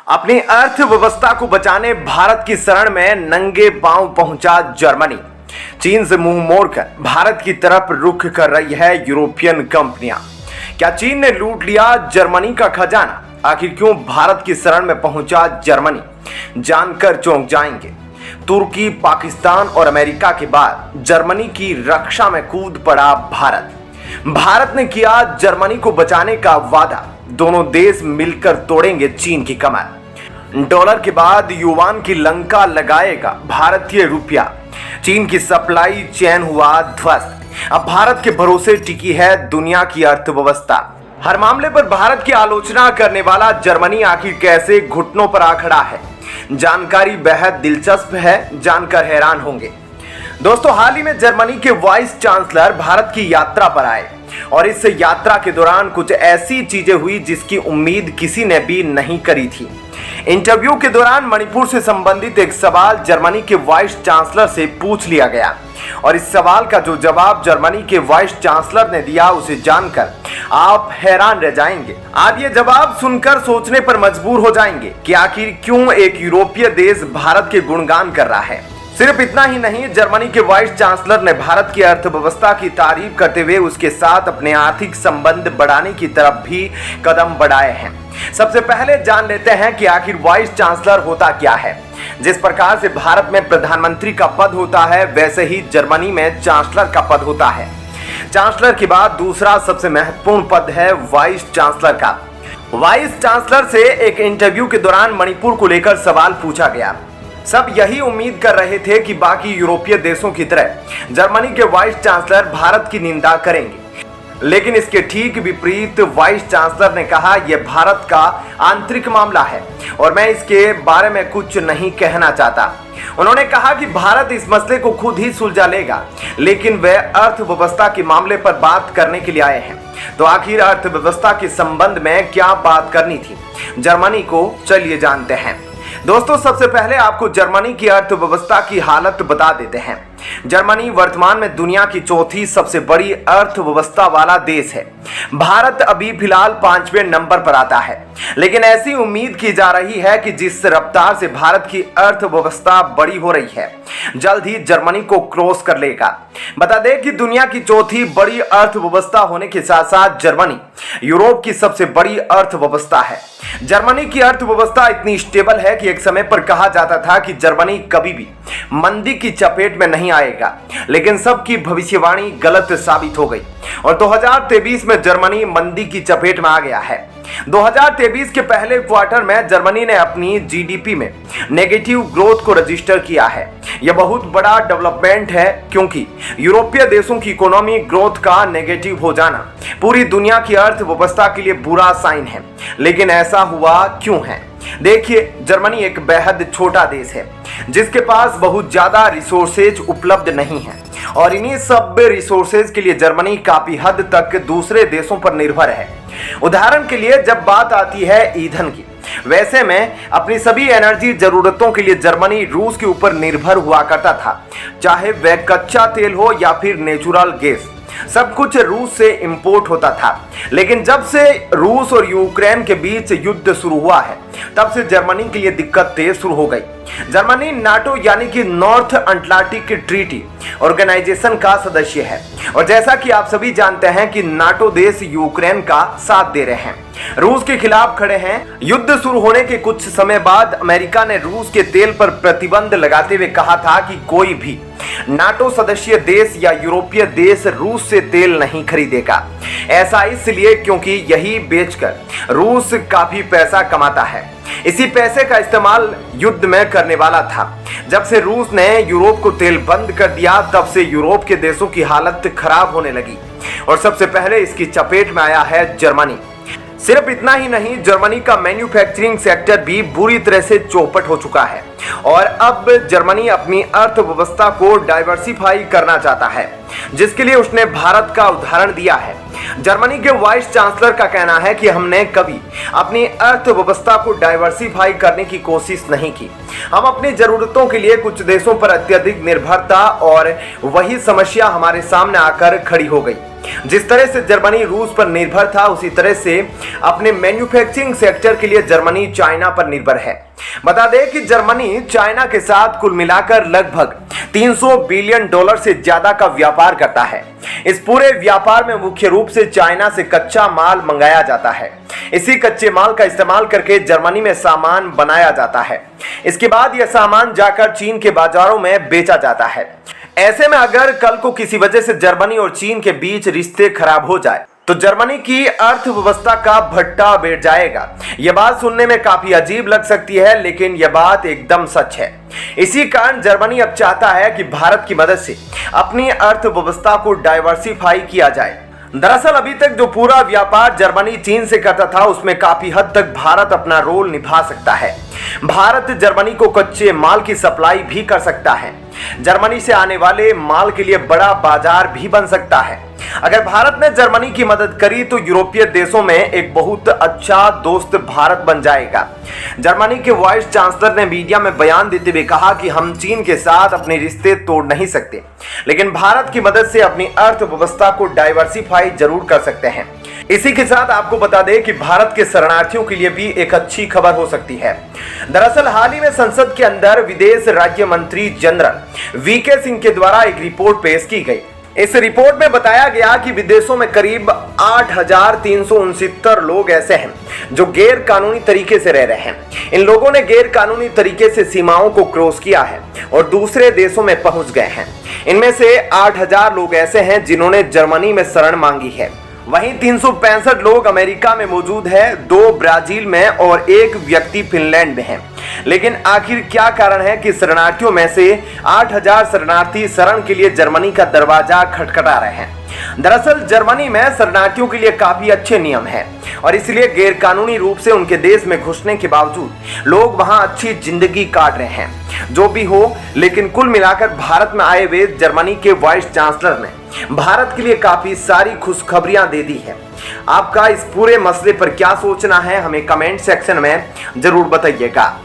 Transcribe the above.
अपनी अर्थव्यवस्था को बचाने भारत की शरण में नंगे पांव पहुंचा जर्मनी। चीन से मुंह मोड़कर भारत की तरफ रुख कर रही है यूरोपियन कंपनियां। क्या चीन ने लूट लिया जर्मनी का खजाना? आखिर क्यों भारत की शरण में पहुंचा जर्मनी? जानकर चौंक जाएंगे। तुर्की, पाकिस्तान और अमेरिका के बाद जर्मनी की रक्षा में कूद पड़ा भारत ने किया जर्मनी को बचाने का वादा। दोनों देश मिलकर तोड़ेंगे चीन की कमर। डॉलर के बाद युवान की लंका लगाएगा भारतीय रुपया। चीन की सप्लाई चेन हुआ ध्वस्त। अब भारत के भरोसे टिकी है दुनिया की अर्थव्यवस्था। हर मामले पर भारत की आलोचना करने वाला जर्मनी आखिर कैसे घुटनों पर आ खड़ा है? जानकारी बेहद दिलचस्प है, जानकर हैरान होंगे। दोस्तों, हाल ही में जर्मनी के वाइस चांसलर भारत की यात्रा पर आए और इस यात्रा के दौरान कुछ ऐसी चीजें हुई जिसकी उम्मीद किसी ने भी नहीं करी थी। इंटरव्यू के दौरान मणिपुर से संबंधित एक सवाल जर्मनी के वाइस चांसलर से पूछ लिया गया और इस सवाल का जो जवाब जर्मनी के वाइस चांसलर ने दिया उसे जानकर आप हैरान रह जाएंगे। आप ये जवाब सुनकर सोचने पर मजबूर हो जाएंगे कि आखिर क्यों एक यूरोपीय देश भारत के गुणगान कर रहा है। सिर्फ इतना ही नहीं, जर्मनी के वाइस चांसलर ने भारत की अर्थव्यवस्था की तारीफ करते हुए उसके साथ अपने आर्थिक संबंध बढ़ाने की तरफ भी कदम बढ़ाए हैं। सबसे पहले जान लेते हैं कि आखिर वाइस चांसलर होता क्या है। जिस प्रकार से भारत में प्रधानमंत्री का पद होता है, वैसे ही जर्मनी में चांसलर का पद होता है। चांसलर के बाद दूसरा सबसे महत्वपूर्ण पद है वाइस चांसलर का। वाइस चांसलर से एक इंटरव्यू के दौरान मणिपुर को लेकर सवाल पूछा गया। सब यही उम्मीद कर रहे थे कि बाकी यूरोपीय देशों की तरह जर्मनी के वाइस चांसलर भारत की निंदा करेंगे, लेकिन इसके ठीक विपरीत वाइस चांसलर ने कहा, यह भारत का आंतरिक मामला है और मैं इसके बारे में कुछ नहीं कहना चाहता। उन्होंने कहा कि भारत इस मसले को खुद ही सुलझा लेगा, लेकिन वे अर्थव्यवस्था के मामले पर बात करने के लिए आए हैं। तो आखिर अर्थव्यवस्था के संबंध में क्या बात करनी थी जर्मनी को, चलिए जानते हैं। दोस्तों, सबसे पहले आपको जर्मनी की अर्थव्यवस्था की हालत बता देते हैं। जर्मनी वर्तमान में दुनिया की चौथी सबसे बड़ी अर्थव्यवस्था वाला देश है। भारत अभी फिलहाल 5वें नंबर पर आता है, लेकिन ऐसी उम्मीद की जा रही है कि जिस रफ्तार से भारत की अर्थव्यवस्था बड़ी हो रही है, जल्द ही जर्मनी को क्रॉस कर लेगा। बता दें कि दुनिया की चौथी बड़ी अर्थव्यवस्था होने के साथ साथ जर्मनी यूरोप की सबसे बड़ी अर्थव्यवस्था है। जर्मनी की अर्थव्यवस्था इतनी स्टेबल है कि एक समय पर कहा जाता था कि जर्मनी कभी भी मंदी की चपेट में नहीं आएगा, लेकिन सबकी भविष्यवाणी गलत साबित हो गई और 2023 में जर्मनी मंदी की चपेट में आ गया है। 2023 के पहले क्वार्टर में जर्मनी ने अपनी जीडीपी में नेगेटिव ग्रोथ को रजिस्टर किया है। यह बहुत बड़ा डेवलपमेंट है, क्योंकि यूरोपीय देशों की इकोनॉमी ग्रोथ का नेगेटिव हो जाना पूरी दुनिया की अर्थव्यवस्था के लिए बुरा साइन है। लेकिन ऐसा हुआ क्यों है? देखिए, जर्मनी एक बेहद छोटा देश है जिसके पास बहुत ज्यादा रिसोर्सेज उपलब्ध नहीं है और इन्हीं सब रिसोर्सेज के लिए जर्मनी काफी हद तक दूसरे देशों पर निर्भर है। उदाहरण के लिए, जब बात आती है ईंधन की, वैसे में अपनी सभी एनर्जी जरूरतों के लिए जर्मनी रूस के ऊपर निर्भर हुआ करता था, चाहे वह कच्चा तेल हो या फिर नेचुरल गैस, सब कुछ रूस से इंपोर्ट होता था। लेकिन जब से रूस और यूक्रेन के बीच युद्ध शुरू हुआ है, तब से जर्मनी के लिए दिक्कतें शुरू हो गई। जर्मनी नाटो यानी कि नॉर्थ अटलांटिक ट्रीटी ऑर्गेनाइजेशन का सदस्य है और जैसा कि आप सभी जानते हैं कि नाटो देश यूक्रेन का साथ दे रहे हैं, रूस के खिलाफ खड़े हैं। युद्ध शुरू होने के कुछ समय बाद अमेरिका ने रूस के तेल पर प्रतिबंध लगाते हुए कहा था कि कोई भी नाटो सदस्य देश या यूरोपीय देश रूस से तेल नहीं खरीदेगा। ऐसा इसलिए क्योंकि यही बेचकर रूस काफी पैसा कमाता है। इसी पैसे का इस्तेमाल युद्ध में करने वाला था। जब से रूस ने यूरोप को तेल बंद कर दिया, तब से यूरोप के देशों की हालत खराब होने लगी और सबसे पहले इसकी चपेट में आया है जर्मनी। सिर्फ इतना ही नहीं, जर्मनी का मैन्युफैक्चरिंग सेक्टर भी बुरी तरह से चौपट हो चुका है और अब जर्मनी अपनी अर्थव्यवस्था को डाइवर्सिफाई करना चाहता है, जिसके लिए उसने भारत का उदाहरण दिया है। जर्मनी के वाइस चांसलर का कहना है कि हमने कभी अपनी अर्थव्यवस्था को डाइवर्सिफाई करने की कोशिश नहीं की। हम अपनी जरूरतों के लिए कुछ देशों पर अत्यधिक निर्भरता और वही समस्या हमारे सामने आकर खड़ी हो गई। जिस तरह से जर्मनी रूस पर निर्भर था, उसी तरह से अपने मैन्युफैक्चरिंग सेक्टर के लिए जर्मनी चाइना पर निर्भर है। बता दें कि जर्मनी चाइना के साथ कुल मिलाकर लगभग 300 बिलियन डॉलर से ज्यादा का व्यापार करता है। इस पूरे व्यापार में मुख्य रूप से चाइना से कच्चा माल मंगाया जाता है। इसी कच्चे माल का इस्तेमाल करके जर्मनी में सामान बनाया जाता है। इसके बाद यह सामान जाकर चीन के बाजारों में बेचा जाता है। ऐसे में अगर कल को किसी वजह से जर्मनी और चीन के बीच रिश्ते खराब हो जाए तो जर्मनी की अर्थव्यवस्था का भट्टा बैठ जाएगा। यह बात सुनने में काफी अजीब लग सकती है, लेकिन यह बात एकदम सच है। इसी कारण जर्मनी अब चाहता है कि भारत की मदद से अपनी अर्थव्यवस्था को डाइवर्सिफाई किया जाए। दरअसल अभी तक जो पूरा व्यापार जर्मनी चीन से करता था, उसमें काफी हद तक भारत अपना रोल निभा सकता है। भारत जर्मनी को कच्चे माल की सप्लाई भी कर सकता है। जर्मनी से आने वाले माल के लिए बड़ा बाजार भी बन सकता है। अगर भारत ने जर्मनी की मदद करी तो यूरोपीय देशों में एक बहुत अच्छा दोस्त भारत बन जाएगा। जर्मनी के वाइस चांसलर ने मीडिया में बयान देते हुए कहा कि हम चीन के साथ अपने रिश्ते तोड़ नहीं सकते, लेकिन भारत की मदद से अपनी अर्थव्यवस्था को डाइवर्सिफाई जरूर कर सकते हैं। इसी के साथ आपको बता दें कि भारत के शरणार्थियों के लिए भी एक अच्छी खबर हो सकती है। दरअसल हाल ही में संसद के अंदर विदेश राज्य मंत्री जनरल वीके सिंह के द्वारा एक रिपोर्ट पेश की गई। इस रिपोर्ट में बताया गया कि विदेशों में करीब 8,369 लोग ऐसे हैं जो गैर कानूनी तरीके से रह रहे हैं। इन लोगों ने गैर कानूनी तरीके से सीमाओं को क्रॉस किया है और दूसरे देशों में पहुंच गए हैं। इनमें से 8,000 लोग ऐसे हैं जिन्होंने जर्मनी में शरण मांगी है। वहीं 365 लोग अमेरिका में मौजूद है, 2 ब्राजील में और 1 व्यक्ति फिनलैंड में है। लेकिन आखिर क्या कारण है कि शरणार्थियों में से 8,000 शरणार्थी शरण के लिए जर्मनी का दरवाजा खटखटा रहे हैं? दरअसल जर्मनी में शरणार्थियों के लिए काफी अच्छे नियम हैं और इसलिए गैर कानूनी रूप से उनके देश में घुसने के बावजूद लोग वहां अच्छी जिंदगी काट रहे हैं। जो भी हो, लेकिन कुल मिलाकर भारत में आए हुए जर्मनी के वाइस चांसलर ने भारत के लिए काफी सारी खुशखबरियां दे दी है। आपका इस पूरे मसले पर क्या सोचना है, हमें कमेंट सेक्शन में जरूर बताइएगा।